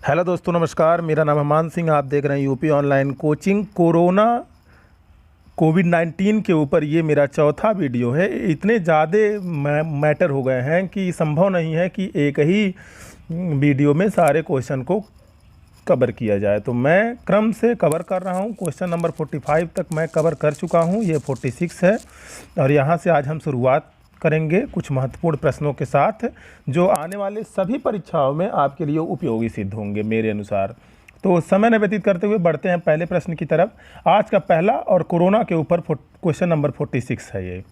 Hello दोस्तों, नमस्कार। मेरा नाम है मान सिंह। आप देख रहे हैं यूपी ऑनलाइन कोचिंग। कोरोना कोविड-19 के ऊपर ये मेरा चौथा वीडियो है। इतने ज़्यादा मैटर हो गए हैं कि संभव नहीं है कि एक ही वीडियो में सारे क्वेश्चन को कवर किया जाए, तो मैं क्रम से कवर कर रहा हूँ। क्वेश्चन नंबर 45 तक मैं कवर कर चुका हूँ, ये 46 है और यहाँ से आज हम शुरुआत करेंगे कुछ महत्वपूर्ण प्रश्नों के साथ जो आने वाले सभी परीक्षाओं में आपके लिए उपयोगी सिद्ध होंगे मेरे अनुसार। तो समय न व्यतीत करते हुए बढ़ते हैं पहले प्रश्न की तरफ। आज का पहला और कोरोना के ऊपर क्वेश्चन नंबर 46 है ये।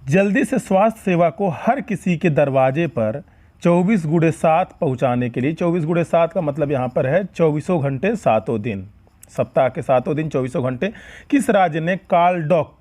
जल्दी से स्वास्थ्य सेवा को हर किसी के दरवाजे पर 24x7 पहुंचाने के लिए, 24x7 का मतलब यहाँ पर है 24 घंटे 7 दिन, सप्ताह के 7 दिन 24 घंटे, किस राज्य ने कार्लडॉक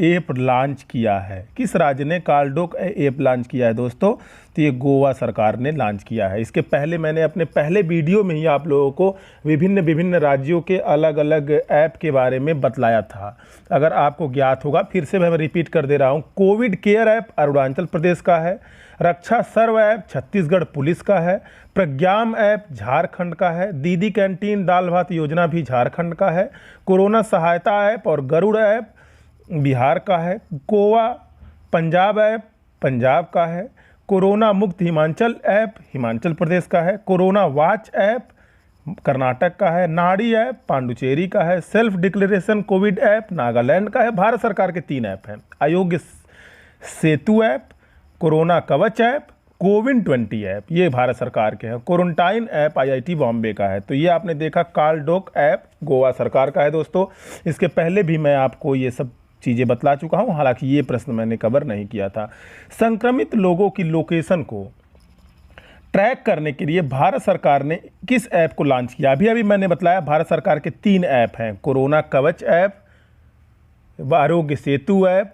ऐप लॉन्च किया है? किस राज्य ने कार्लडॉक ऐप लॉन्च किया है दोस्तों? तो ये गोवा सरकार ने लॉन्च किया है। इसके पहले मैंने अपने पहले वीडियो में ही आप लोगों को विभिन्न राज्यों के अलग अलग ऐप के बारे में बतलाया था। अगर आपको ज्ञात होगा, फिर से मैं रिपीट कर दे रहा हूँ। Covid care app Arunachal Pradesh का है, रक्षा सर्व ऐप छत्तीसगढ़ पुलिस का है, प्रज्ञाम ऐप झारखंड का है, दीदी कैंटीन दाल भात योजना भी झारखंड का है, कोरोना सहायता ऐप और गरुड़ ऐप बिहार का है, गोवा पंजाब ऐप पंजाब का है, कोरोना मुक्त हिमाचल ऐप हिमाचल प्रदेश का है, कोरोना वॉच ऐप कर्नाटक का है, नाड़ी ऐप पांडुचेरी का है, self declaration Covid app Nagaland का है। भारत सरकार के 3 ऐप हैं: आरोग्य सेतु ऐप, कोरोना कवच ऐप, कोविन-20 ऐप, ये भारत सरकार के हैं। क्वारंटाइन ऐप IIT बॉम्बे का है। तो ये आपने देखा कार्लडॉक ऐप गोवा सरकार का है दोस्तों। इसके पहले भी मैं आपको ये सब चीज़ें बतला चुका हूँ, हालांकि ये प्रश्न मैंने कवर नहीं किया था। संक्रमित लोगों की लोकेशन को ट्रैक करने के लिए भारत सरकार ने किस ऐप को लॉन्च किया? अभी मैंने बतलाया भारत सरकार के 3 ऐप हैं: कोरोना कवच app, Aarogya Setu app,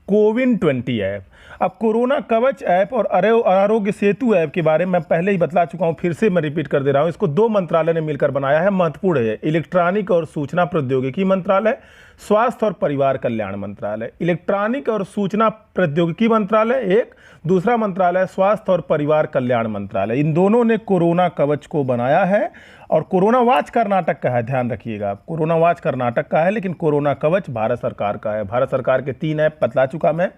कोविन-20 app. अब कोरोना कवच ऐप और आरोग्य सेतु ऐप के बारे में मैं पहले ही बतला चुका हूं, फिर से मैं रिपीट कर दे रहा हूं। इसको 2 मंत्रालय ने मिलकर बनाया है, महत्वपूर्ण है। इलेक्ट्रॉनिक और सूचना प्रौद्योगिकी मंत्रालय, स्वास्थ्य और परिवार कल्याण मंत्रालय। इलेक्ट्रॉनिक और सूचना प्रौद्योगिकी मंत्रालय एक, दूसरा मंत्रालय स्वास्थ्य और परिवार कल्याण मंत्रालय। इन दोनों ने कोरोना कवच को बनाया है और कोरोना वॉच कर्नाटक का है, ध्यान रखिएगा आप। कोरोना वॉच कर्नाटक का है, लेकिन कोरोना कवच भारत सरकार का है। भारत सरकार के 3 ऐप बतला चुका मैं।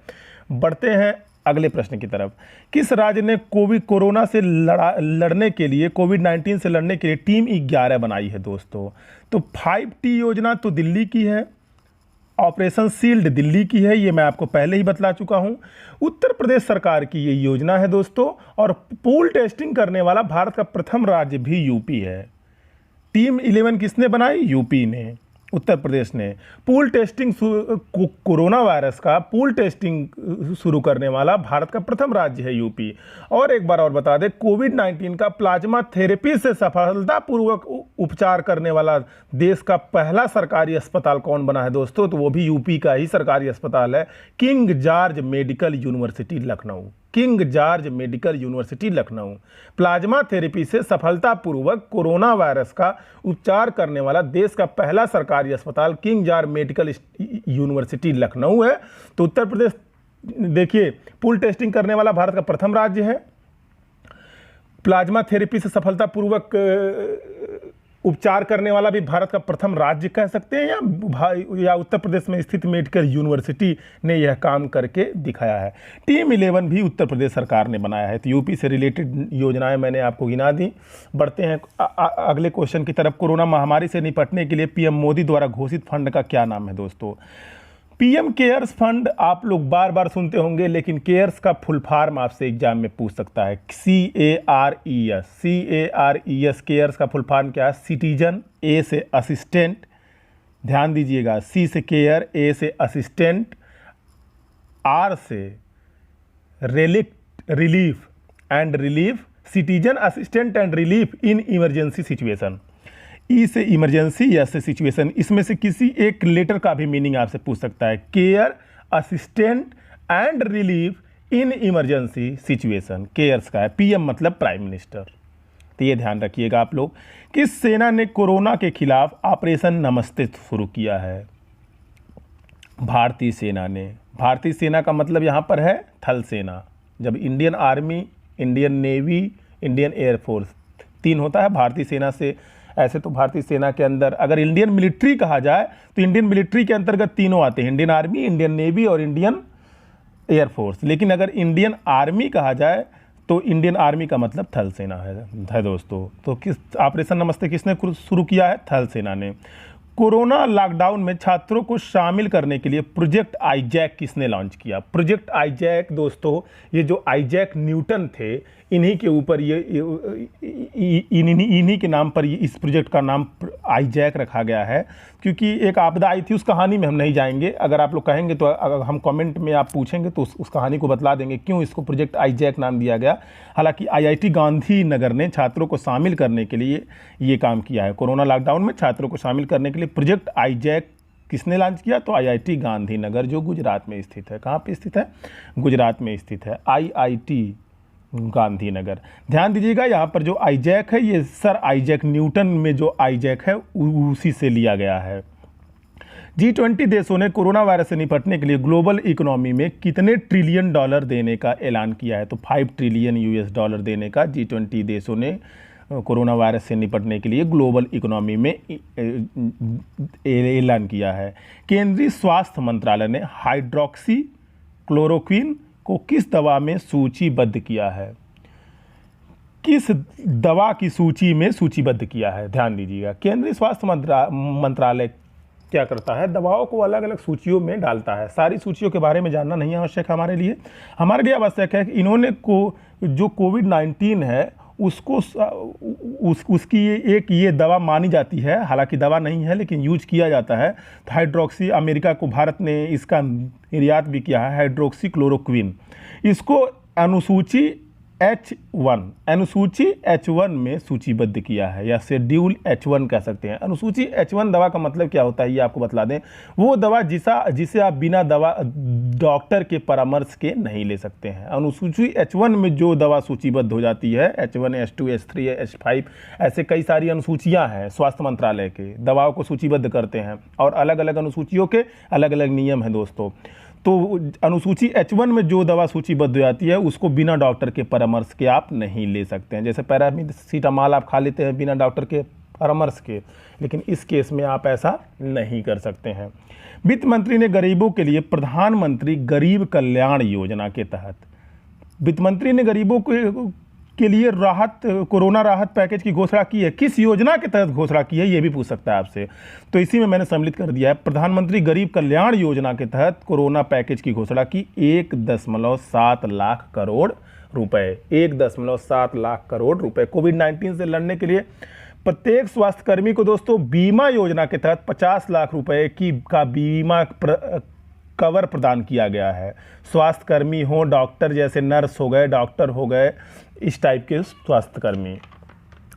बढ़ते हैं अगले प्रश्न की तरफ। किस राज्य ने कोरोना से लड़ने के लिए, कोविड-19 से लड़ने के लिए टीम 11 बनाई है दोस्तों? तो 5T योजना तो दिल्ली की है, ऑपरेशन शील्ड दिल्ली की है, ये मैं आपको पहले ही बतला चुका हूं। उत्तर प्रदेश सरकार की ये योजना है दोस्तों। और पूल टेस्टिंग करने वाला भारत का प्रथम राज्य भी यूपी है। टीम 11 किसने बनाई? यूपी ने, उत्तर प्रदेश ने। पूल टेस्टिंग कोरोना वायरस का पूल टेस्टिंग शुरू करने वाला भारत का प्रथम राज्य है यूपी। और एक बार और बता दें, कोविड-19 का प्लाज्मा थेरेपी से सफलतापूर्वक उपचार करने वाला देश का पहला सरकारी अस्पताल कौन बना है दोस्तों? तो वो भी यूपी का ही सरकारी अस्पताल है, king George medical university Lucknow. King George medical university Lucknow plasma therapy से सफलतापूर्वक कोरोना वायरस का उपचार करने वाला देश का पहला सरकारी अस्पताल king George medical university Lucknow है। तो उत्तर प्रदेश देखिए, पूल टेस्टिंग करने वाला भारत का प्रथम राज्य है, प्लाज्मा थेरेपी से सफलतापूर्वक उपचार करने वाला भी भारत का प्रथम राज्य कह सकते हैं, या उत्तर प्रदेश में स्थित मेडिकल यूनिवर्सिटी ने यह काम करके दिखाया है। टीम 11 भी उत्तर प्रदेश सरकार ने बनाया है। तो यूपी से रिलेटेड योजनाएं मैंने आपको गिना दी। बढ़ते हैं अगले क्वेश्चन की तरफ। कोरोना महामारी से निपटने के लिए पीएम मोदी द्वारा घोषित फंड का क्या नाम है दोस्तों? पीएम केयर्स फंड आप लोग बार बार सुनते होंगे, लेकिन केयर्स का फुल फॉर्म आपसे एग्जाम में पूछ सकता है। CARES केयर्स का फुल फॉर्म क्या है? सिटीजन, ए से असिस्टेंट, ध्यान दीजिएगा, C से केयर, A से असिस्टेंट, R से relief and relief, citizen assistant and relief in emergency situation. E से इमरजेंसी, एस से सिचुएशन। इसमें से किसी एक लेटर का भी मीनिंग आपसे पूछ सकता है। Care, assistant and relief in emergency situation cares का है। पीएम मतलब प्राइम मिनिस्टर। तो ये ध्यान रखिएगा आप लोग। किस सेना ने कोरोना के खिलाफ ऑपरेशन नमस्ते शुरू किया है? भारतीय सेना ने। भारतीय सेना का मतलब यहाँ पर है थल सेना। जब Indian army, Indian navy, Indian air force. 3 होता है भारतीय सेना से। ऐसे तो भारतीय सेना के अंदर अगर इंडियन मिलिट्री कहा जाए तो इंडियन मिलिट्री के अंतर्गत 3 आते हैं, इंडियन आर्मी, इंडियन नेवी और इंडियन एयरफोर्स। लेकिन अगर इंडियन आर्मी कहा जाए तो इंडियन आर्मी का मतलब थल सेना है दोस्तों। तो किस ऑपरेशन नमस्ते किसने शुरू किया है? थल सेना ने। कोरोना लॉकडाउन में छात्रों को शामिल करने के लिए प्रोजेक्ट आईजैक किसने लॉन्च किया? प्रोजेक्ट आईजैक दोस्तों, ये जो आईजैक न्यूटन थे, इन्हीं के ऊपर इन्हीं के नाम पर इस प्रोजेक्ट का नाम आईजैक रखा गया है। क्योंकि एक आपदा आई थी, उस कहानी में हम नहीं जाएंगे। अगर आप लोग कहेंगे तो अगर हम कमेंट में आप पूछेंगे तो उस कहानी को बतला देंगे क्यों इसको प्रोजेक्ट आईजैक नाम दिया गया। हालांकि आईआईटी गांधीनगर ने छात्रों को शामिल करने के लिए ये काम किया है। कोरोना लॉकडाउन में छात्रों को शामिल करने के लिए प्रोजेक्ट आईजैक किसने लॉन्च किया? तो आईआईटी गांधीनगर, जो गुजरात में स्थित है। कहाँ पे स्थित है? गुजरात में स्थित है आईआईटी गांधीनगर। ध्यान दीजिएगा, यहाँ पर जो आईजैक है ये सर आईजैक न्यूटन में जो आईजैक है उसी से लिया गया है। G20 देशों ने कोरोना वायरस से निपटने के लिए ग्लोबल इकोनॉमी में कितने ट्रिलियन डॉलर देने का ऐलान किया है? तो 5 ट्रिलियन यूएस डॉलर देने का G20 देशों ने कोरोना वायरस से निपटने के लिए ग्लोबल इकोनॉमी में ऐलान किया है। केंद्रीय स्वास्थ्य मंत्रालय ने हाइड्रोक्सी क्लोरोक्विन को किस दवा में सूचीबद्ध किया है? किस दवा की सूची में सूचीबद्ध किया है? ध्यान दीजिएगा, केंद्रीय स्वास्थ्य मंत्रालय क्या करता है? दवाओं को अलग अलग सूचियों में डालता है। सारी सूचियों के बारे में जानना नहीं आवश्यक हमारे लिए आवश्यक है कि इन्होंने जो कोविड-19 है उसको उसकी ये दवा मानी जाती है। हालांकि दवा नहीं है लेकिन यूज किया जाता है। तो हाइड्रोक्सी, अमेरिका को भारत ने इसका निर्यात भी किया है, हाइड्रोक्सी क्लोरोक्विन। इसको अनुसूची H1 में सूचीबद्ध किया है, या शेड्यूल H1 कह सकते हैं। अनुसूची H1 दवा का मतलब क्या होता है ये आपको बतला दें। वो दवा जिसे आप बिना दवा डॉक्टर के परामर्श के नहीं ले सकते हैं। अनुसूची H1 में जो दवा सूचीबद्ध हो जाती है, H1, H2, H3, H5, ऐसे कई सारी अनुसूचियां हैं। स्वास्थ्य मंत्रालय के दवाओं को सूचीबद्ध करते हैं और अलग अलग अनुसूचियों के अलग अलग नियम हैं दोस्तों। तो अनुसूची H1 में जो दवा सूचीबद्ध हो जाती है उसको बिना डॉक्टर के परामर्श के आप नहीं ले सकते हैं। जैसे पैरासीटामॉल आप खा लेते हैं बिना डॉक्टर के परामर्श के, लेकिन इस केस में आप ऐसा नहीं कर सकते हैं। वित्त मंत्री ने गरीबों के लिए प्रधानमंत्री गरीब कल्याण योजना के तहत, वित्त मंत्री ने गरीबों के लिए कोरोना राहत पैकेज की घोषणा की है। किस योजना के तहत घोषणा की है ये भी पूछ सकता है आपसे। तो इसी में मैंने सम्मिलित कर दिया है, प्रधानमंत्री गरीब कल्याण योजना के तहत कोरोना पैकेज की घोषणा की 1.7 लाख करोड़ रुपए। 1.7 लाख करोड़ रुपए कोविड-19 से लड़ने के लिए प्रत्येक स्वास्थ्यकर्मी को दोस्तों बीमा योजना के तहत 50 लाख रुपए का बीमा कवर प्रदान किया गया है। स्वास्थ्यकर्मी हो, डॉक्टर जैसे नर्स हो गए, डॉक्टर हो गए, इस टाइप के स्वास्थ्यकर्मी।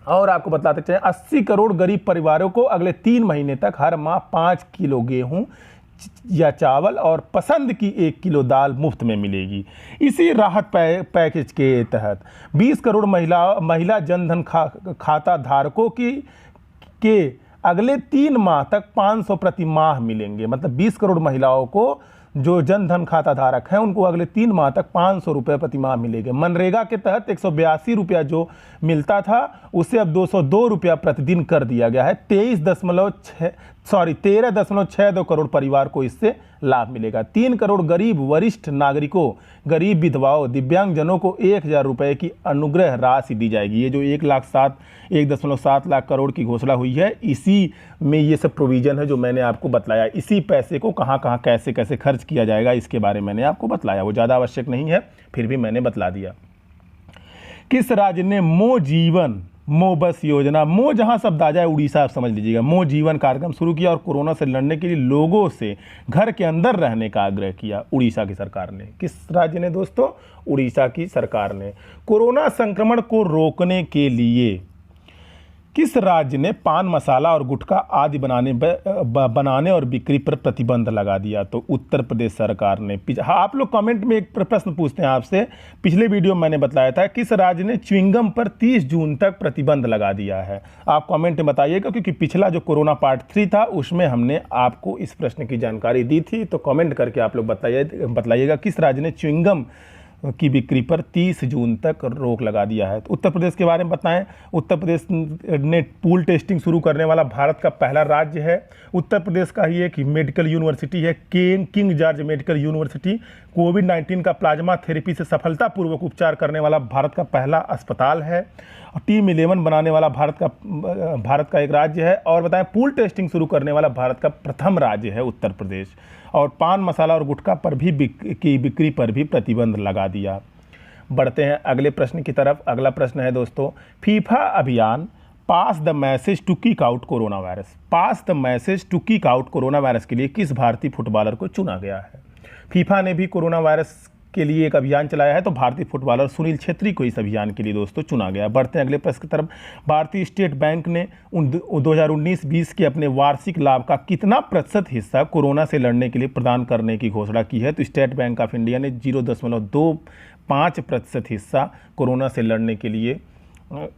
और आपको बताते चलें 80 करोड़ गरीब परिवारों को अगले 3 महीने तक हर माह 5 किलो गेहूं या चावल और पसंद की 1 किलो दाल मुफ्त में मिलेगी। इसी राहत पैकेज के तहत 20 करोड़ महिला जनधन खाता धारकों के अगले 3 माह तक 500 प्रति माह मिलेंगे। मतलब 20 करोड़ महिलाओं को जो जनधन खाता धारक हैं उनको अगले 3 माह तक 500 रुपये प्रति माह मिलेंगे। मनरेगा के तहत 182 रुपया जो मिलता था उसे अब 202 रुपया प्रतिदिन कर दिया गया है। 13.62 करोड़ परिवार को इससे लाभ मिलेगा। 3 करोड़ गरीब वरिष्ठ नागरिकों, गरीब विधवाओं, दिव्यांगजनों को 1000 रुपये की अनुग्रह राशि दी जाएगी। ये जो 1.7 लाख करोड़ की घोषणा हुई है, इसी में ये सब प्रोविजन है जो मैंने आपको बतलाया। इसी पैसे को कहाँ कहाँ कैसे कैसे खर्च किया जाएगा इसके बारे में मैंने आपको बतलाया। वो ज़्यादा आवश्यक नहीं है, फिर भी मैंने बतला दिया। किस राज्य ने मो बस योजना, मो जहां शब्द आ जाए उड़ीसा आप समझ लीजिएगा, मो जीवन कार्यक्रम शुरू किया और कोरोना से लड़ने के लिए लोगों से घर के अंदर रहने का आग्रह किया? उड़ीसा की सरकार ने। किस राज्य ने दोस्तों? उड़ीसा की सरकार ने। कोरोना संक्रमण को रोकने के लिए किस राज्य ने पान मसाला और गुटखा आदि बनाने और बिक्री पर प्रतिबंध लगा दिया? तो उत्तर प्रदेश सरकार ने। आप लोग कमेंट में एक प्रश्न पूछते हैं आपसे, पिछले वीडियो में मैंने बताया था किस राज्य ने च्युइंगम पर 30 जून तक प्रतिबंध लगा दिया है। आप कमेंट में बताइएगा, क्योंकि पिछला जो कोरोना पार्ट 3 था उसमें हमने आपको इस प्रश्न की जानकारी दी थी। तो कमेंट करके आप लोग बताइएगा किस राज्य ने च्युइंगम की बिक्री पर 30 जून तक रोक लगा दिया है। तो उत्तर प्रदेश के बारे में बताएं। उत्तर प्रदेश ने पूल टेस्टिंग शुरू करने वाला भारत का पहला राज्य है। उत्तर प्रदेश का ही एक मेडिकल यूनिवर्सिटी है, किंग जॉर्ज मेडिकल यूनिवर्सिटी, कोविड-19 का प्लाज्मा थेरेपी से सफलतापूर्वक उपचार करने वाला भारत का पहला अस्पताल है। टीम 11 बनाने वाला भारत का एक राज्य है। और बताएं, पूल टेस्टिंग शुरू करने वाला भारत का प्रथम राज्य है उत्तर प्रदेश। और पान मसाला और गुटखा पर भी बिक्री पर भी प्रतिबंध लगा दिया। बढ़ते हैं अगले प्रश्न की तरफ। अगला प्रश्न है दोस्तों, फीफा अभियान pass the message to kick out corona virus. Pass the message to kick out corona virus के लिए किस भारतीय फुटबॉलर को चुना गया है? फीफा ने भी कोरोना वायरस के लिए एक अभियान चलाया है, तो भारतीय फुटबॉलर सुनील छेत्री को इस अभियान के लिए दोस्तों चुना गया। बढ़ते हैं अगले प्रश्न की तरफ। भारतीय स्टेट बैंक ने 2019-20 के अपने वार्षिक लाभ का कितना प्रतिशत हिस्सा कोरोना से लड़ने के लिए प्रदान करने की घोषणा की है? तो स्टेट बैंक ऑफ इंडिया ने 0.25% हिस्सा कोरोना से लड़ने के लिए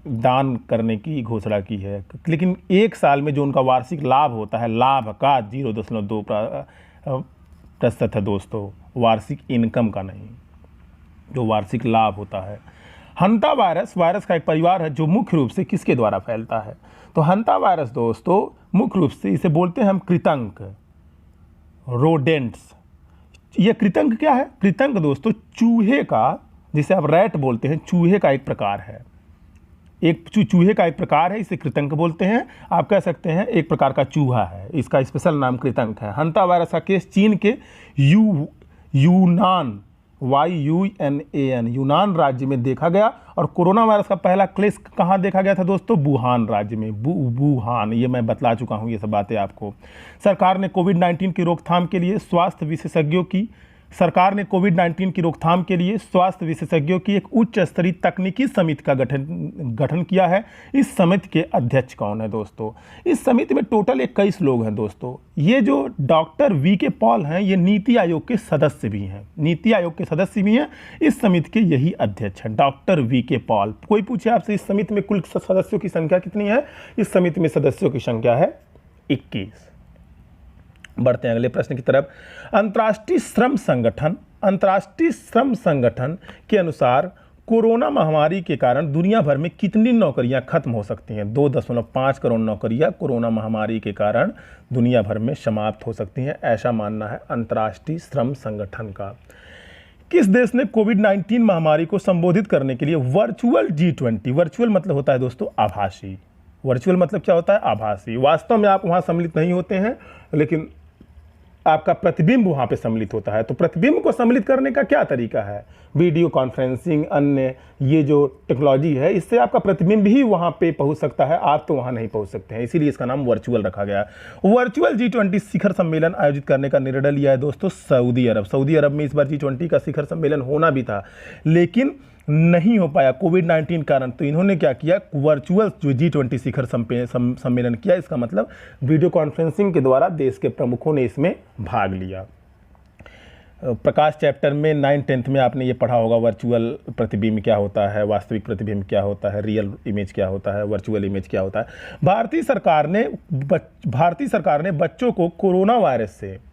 दान करने की घोषणा की है। लेकिन एक साल में जो उनका वार्षिक लाभ होता है, लाभ का 0.2% है दोस्तों, वार्षिक इनकम का नहीं, जो वार्षिक लाभ होता है। हंता वायरस का एक परिवार है जो मुख्य रूप से किसके द्वारा फैलता है? तो हंता वायरस दोस्तों मुख्य रूप से इसे बोलते हैं हम कृंतक, रोडेंट्स। ये कृंतक क्या है? कृंतक दोस्तों चूहे का, जिसे आप रैट बोलते हैं, चूहे का एक प्रकार है। एक चूहे का एक प्रकार है, इसे कृंतक बोलते हैं। आप कह सकते हैं एक प्रकार का चूहा है, इसका स्पेशल नाम कृंतक है। हंता वायरस का केस चीन के यूनान यूनान राज्य में देखा गया। और कोरोना वायरस का पहला केस कहाँ देखा गया था दोस्तों? वुहान राज्य में। वुहान, ये मैं बतला चुका हूँ ये सब बातें आपको। सरकार ने कोविड-19 की रोकथाम के लिए स्वास्थ्य विशेषज्ञों की एक उच्च स्तरीय तकनीकी समिति का गठन किया है। इस समिति के अध्यक्ष कौन है दोस्तों? इस समिति में टोटल 21 लोग हैं दोस्तों। ये जो डॉक्टर वी.के. पॉल हैं, ये नीति आयोग के सदस्य भी हैं। इस समिति के यही अध्यक्ष हैं, डॉक्टर वी.के. पॉल। कोई पूछे आपसे इस समिति में कुल सदस्यों की संख्या कितनी है? इस समिति में सदस्यों की संख्या है 21। बढ़ते हैं अगले प्रश्न की तरफ। अंतर्राष्ट्रीय श्रम संगठन के अनुसार कोरोना महामारी के कारण दुनिया भर में कितनी नौकरियां खत्म हो सकती हैं? 2.5 करोड़ नौकरियां कोरोना महामारी के कारण दुनिया भर में समाप्त हो सकती हैं, ऐसा मानना है अंतर्राष्ट्रीय श्रम संगठन का। किस देश ने कोविड-19 महामारी को संबोधित करने के लिए वर्चुअल G20, वर्चुअल मतलब होता है दोस्तों आभासी, वर्चुअल मतलब क्या होता है? आभासी। वास्तव में आप वहाँ सम्मिलित नहीं होते हैं, लेकिन आपका प्रतिबिंब वहाँ पे सम्मिलित होता है। तो प्रतिबिंब को सम्मिलित करने का क्या तरीका है? वीडियो कॉन्फ्रेंसिंग, अन्य ये जो टेक्नोलॉजी है, इससे आपका प्रतिबिंब ही वहाँ पे पहुँच सकता है, आप तो वहाँ नहीं पहुँच सकते हैं, इसीलिए इसका नाम वर्चुअल रखा गया। वर्चुअल G20 शिखर सम्मेलन आयोजित करने का निर्णय लिया है दोस्तों सऊदी अरब में। इस बार G20 का शिखर सम्मेलन होना भी था, लेकिन नहीं हो पाया कोविड-19 कारण। तो इन्होंने क्या किया? वर्चुअल जो G20 शिखर सम्मेलन किया। इसका मतलब वीडियो कॉन्फ्रेंसिंग के द्वारा देश के प्रमुखों ने इसमें भाग लिया। प्रकाश चैप्टर में 9th-10th में आपने ये पढ़ा होगा, वर्चुअल प्रतिबिंब क्या होता है, वास्तविक प्रतिबिंब क्या होता है, रियल इमेज क्या होता है, वर्चुअल इमेज क्या होता है। भारतीय सरकार ने बच्चों को कोरोना वायरस से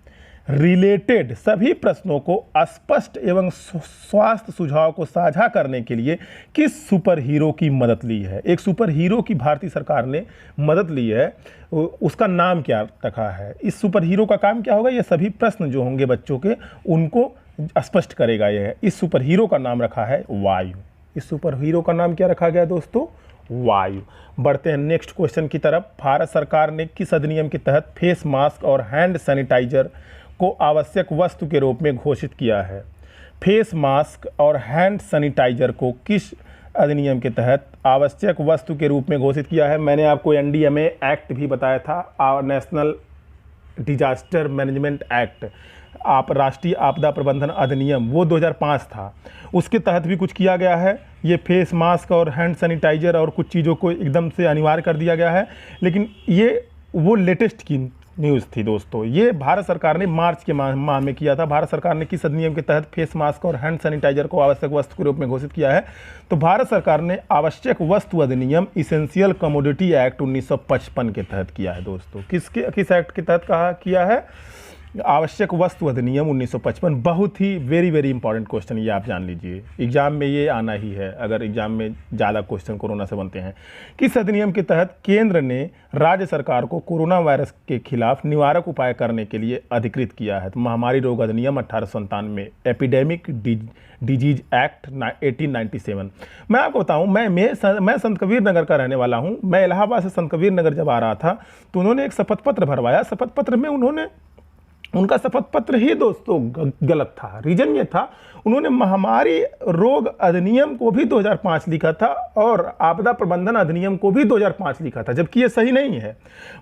रिलेटेड सभी प्रश्नों को स्पष्ट एवं स्वास्थ्य सुझाव को साझा करने के लिए किस सुपर हीरो की मदद ली है? एक सुपर हीरो की भारतीय सरकार ने मदद ली है, उसका नाम क्या रखा है? इस सुपर हीरो का काम क्या होगा? ये सभी प्रश्न जो होंगे बच्चों के, उनको स्पष्ट करेगा ये। इस सुपर हीरो का नाम रखा है वायु। इस सुपर हीरो का नाम क्या रखा गया दोस्तों? वायु। बढ़ते हैं नेक्स्ट क्वेश्चन की तरफ। भारत सरकार ने किस अधिनियम के तहत फेस मास्क और हैंड सैनिटाइजर को आवश्यक वस्तु के रूप में घोषित किया है? फेस मास्क और हैंड सैनिटाइजर को किस अधिनियम के तहत आवश्यक वस्तु के रूप में घोषित किया है? मैंने आपको NDMA एक्ट भी बताया था, नेशनल डिजास्टर मैनेजमेंट एक्ट, आप राष्ट्रीय आपदा प्रबंधन अधिनियम, वो 2005 था, उसके तहत भी कुछ किया गया है। ये फेस मास्क और हैंड सैनिटाइजर और कुछ चीज़ों को एकदम से अनिवार्य कर दिया गया है, लेकिन ये वो लेटेस्ट की न्यूज़ थी दोस्तों। ये भारत सरकार ने मार्च के माह में किया था। भारत सरकार ने किस अधिनियम के तहत फेस मास्क और हैंड सैनिटाइजर को आवश्यक वस्तु के रूप में घोषित किया है? तो भारत सरकार ने आवश्यक वस्तु अधिनियम इसेंशियल कमोडिटी एक्ट 1955 के तहत किया है दोस्तों। किस एक्ट के तहत किया है? आवश्यक वस्तु अधिनियम 1955, बहुत ही वेरी वेरी इंपॉर्टेंट क्वेश्चन, ये आप जान लीजिए, एग्जाम में ये आना ही है अगर एग्जाम में ज़्यादा क्वेश्चन कोरोना से बनते हैं। किस अधिनियम के तहत केंद्र ने राज्य सरकार को कोरोना वायरस के खिलाफ निवारक उपाय करने के लिए अधिकृत किया है? तो महामारी रोग अधिनियम 1897, एपिडेमिक डिजीज एक्ट 1897। मैं आपको बताऊं, मैं संत कबीर नगर का रहने वाला हूं। मैं इलाहाबाद से संत कबीर नगर जब आ रहा था तो उन्होंने एक शपथ पत्र भरवाया। शपथ पत्र में उनका शपथ पत्र ही दोस्तों गलत था। रीजन ये था, उन्होंने महामारी रोग अधिनियम को भी 2005 लिखा था और आपदा प्रबंधन अधिनियम को भी 2005 लिखा था, जबकि ये सही नहीं है।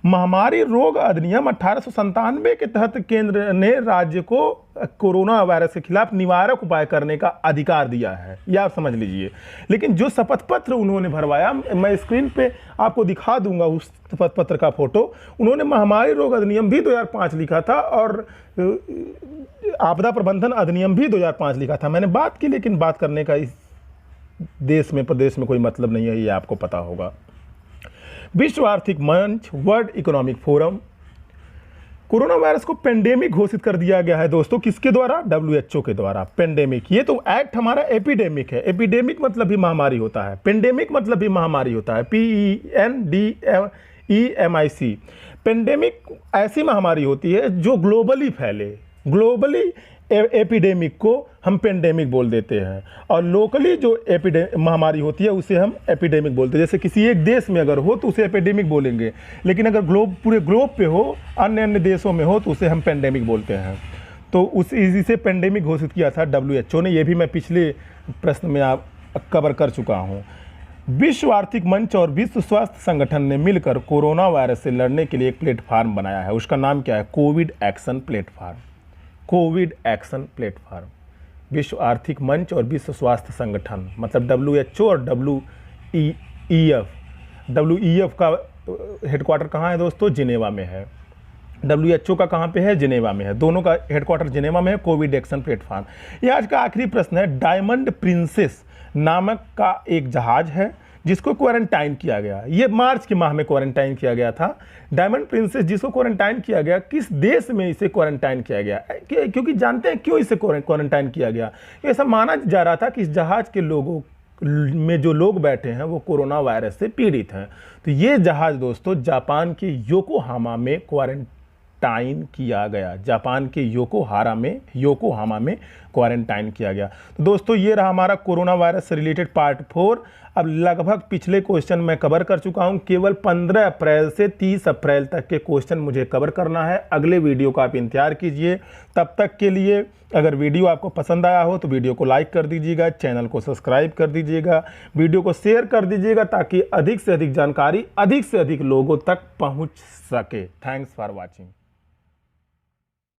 महामारी रोग अधिनियम 1897 के तहत केंद्र ने राज्य को कोरोना वायरस के खिलाफ निवारक उपाय करने का अधिकार दिया है, यह आप समझ लीजिए। लेकिन जो शपथ पत्र उन्होंने भरवाया, मैं स्क्रीन पे आपको दिखा दूंगा उस शपथ पत्र का फोटो। उन्होंने महामारी रोग अधिनियम भी 2005 लिखा था और आपदा प्रबंधन अधिनियम भी 2005 लिखा था। मैंने बात की, लेकिन बात करने का इस देश में प्रदेश में कोई मतलब नहीं है, ये आपको पता होगा। विश्व आर्थिक मंच, world economic forum, corona virus को पेंडेमिक घोषित कर दिया गया है दोस्तों। किसके द्वारा? WHO के द्वारा। पेंडेमिक, ये तो एक्ट हमारा एपिडेमिक है। एपिडेमिक मतलब भी महामारी होता है, पेंडेमिक मतलब भी महामारी होता है, PENDEMIC। पेंडेमिक ऐसी महामारी होती है जो ग्लोबली फैले। ग्लोबली एपिडेमिक को हम पेंडेमिक बोल देते हैं और लोकली जो महामारी होती है उसे हम एपिडेमिक बोलते हैं। जैसे किसी एक देश में अगर हो तो उसे एपिडेमिक बोलेंगे, लेकिन अगर पूरे ग्लोब पे हो, अन्य देशों में हो, तो उसे हम पेंडेमिक बोलते हैं। तो उस इसी से पेंडेमिक घोषित किया था WHO ने। ये भी मैं पिछले प्रश्न में आप कवर कर चुका हूँ। विश्व आर्थिक मंच और विश्व स्वास्थ्य संगठन ने मिलकर कोरोना वायरस से लड़ने के लिए एक प्लेटफार्म बनाया है। उसका नाम क्या है? Covid action platform. Covid action platform, विश्व आर्थिक मंच और विश्व स्वास्थ्य संगठन, मतलब WHO और WEF का हेडक्वार्टर कहाँ है दोस्तों? जिनेवा में है। WHO का कहाँ पे है? जिनेवा में है। दोनों का हेडक्वार्टर जिनेवा में है। Covid action platform. ये आज का आखिरी प्रश्न है। डायमंड प्रिंसेस नामक का एक जहाज है जिसको क्वारंटाइन किया गया। ये मार्च के माह में क्वारंटाइन किया गया था। डायमंड प्रिंसेस जिसको क्वारंटाइन किया गया, किस देश में इसे क्वारंटाइन किया गया? क्योंकि जानते हैं क्यों इसे क्वारंटाइन किया गया? ऐसा माना जा रहा था कि इस जहाज के लोगों में जो लोग बैठे हैं वो कोरोना वायरस से पीड़ित हैं। तो ये जहाज दोस्तों जापान के योकोहामा में क्वारंटाइन किया गया। जापान के योकोहामा में क्वारंटाइन किया गया। तो दोस्तों ये रहा हमारा कोरोना वायरस से रिलेटेड पार्ट 4। अब लगभग पिछले क्वेश्चन मैं कवर कर चुका हूं। केवल 15 अप्रैल से 30 अप्रैल तक के क्वेश्चन मुझे कवर करना है। अगले वीडियो का आप इंतजार कीजिए। तब तक के लिए अगर वीडियो आपको पसंद आया हो तो वीडियो को लाइक कर दीजिएगा, चैनल को सब्सक्राइब कर दीजिएगा, वीडियो को शेयर कर दीजिएगा ताकि अधिक से अधिक जानकारी अधिक से अधिक लोगों तक पहुंच सके। Thanks for watching.